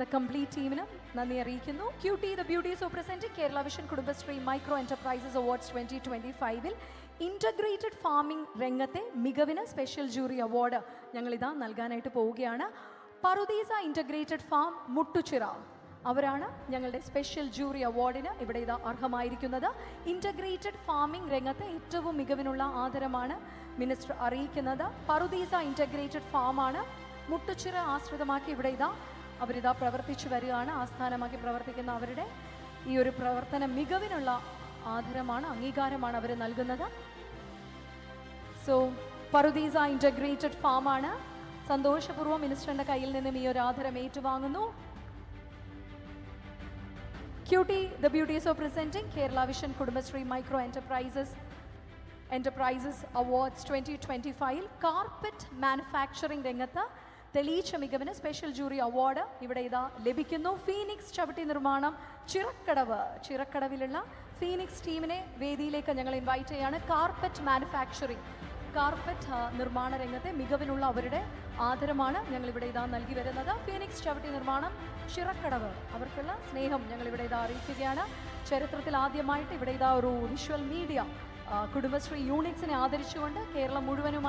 The complete ടീമിനും നന്ദി അറിയിക്കുന്നു. Cutie the beauties of presenting Kerala vision Kudumbashree micro enterprises awards 2025 integrated farming രംഗത്തെ മികവിന് സ്പെഷ്യൽ ജൂറി അവാർഡ് ഞങ്ങളിതാ നൽകാനായിട്ട് പോവുകയാണ്. പറുദീസ ഇൻ്റഗ്രേറ്റഡ് ഫാം മുട്ടുച്ചിറ അവരാണ് ഞങ്ങളുടെ സ്പെഷ്യൽ ജൂറി അവാർഡിന് ഇവിടെ ഇതാ അർഹമായിരിക്കുന്നത്. ഇൻ്റഗ്രേറ്റഡ് ഫാമിംഗ് രംഗത്തെ ഏറ്റവും മികവിനുള്ള ആദരമാണ് മിനിസ്റ്റർ അറിയിക്കുന്നത്. പറുദീസ ഇൻ്റഗ്രേറ്റഡ് ഫാമാണ് മുട്ടുച്ചിറ ആശ്രിതമാക്കി ഇവിടെ അവരിതാ പ്രവർത്തിച്ചു വരികയാണ്. ആസ്ഥാനമാക്കി പ്രവർത്തിക്കുന്ന അവരുടെ ഈ ഒരു പ്രവർത്തന മികവിനുള്ള ആദരമാണ്, അംഗീകാരമാണ് അവർ നൽകുന്നത്. സോ പറുദീസ ഇൻ്റഗ്രേറ്റഡ് ഫാമാണ് സന്തോഷപൂർവ്വം മിനിസ്റ്ററിൻ്റെ കയ്യിൽ നിന്നും ഈ ഒരു ആദരം ഏറ്റുവാങ്ങുന്നു. Cutie the beauties of presenting Kerala vision Kudumbashree micro enterprises awards 2025 carpet manufacturing രംഗത്ത് തെളിയിച്ച മികവിന് സ്പെഷ്യൽ ജൂറി അവാർഡ് ഇവിടെ ലഭിക്കുന്നു. ഫീനിക്സ് ചവിട്ടി നിർമ്മാണം ചിറക്കടവിലുള്ള ഫീനിക്സ് ടീമിനെ വേദിയിലേക്ക് ഞങ്ങൾ ഇൻവൈറ്റ് ചെയ്യാണ്. കാർപ്പറ്റ് മാനുഫാക്ചറിംഗ് നിർമ്മാണ രംഗത്തെ മികവിനുള്ള അവരുടെ ആദരമാണ് ഞങ്ങളിവിടെ നൽകി വരുന്നത്. ഫീനിക്സ് ചവിട്ടി നിർമ്മാണം ചിറക്കടവ് അവർക്കുള്ള സ്നേഹം ഞങ്ങളിവിടെ അറിയിക്കുകയാണ്. ചരിത്രത്തിൽ ആദ്യമായിട്ട് ഇവിടെ ഒരു വിഷ്വൽ മീഡിയ കുടുംബശ്രീ യൂണിറ്റ്സിനെ ആദരിച്ചുകൊണ്ട് കേരളം മുഴുവനുമായി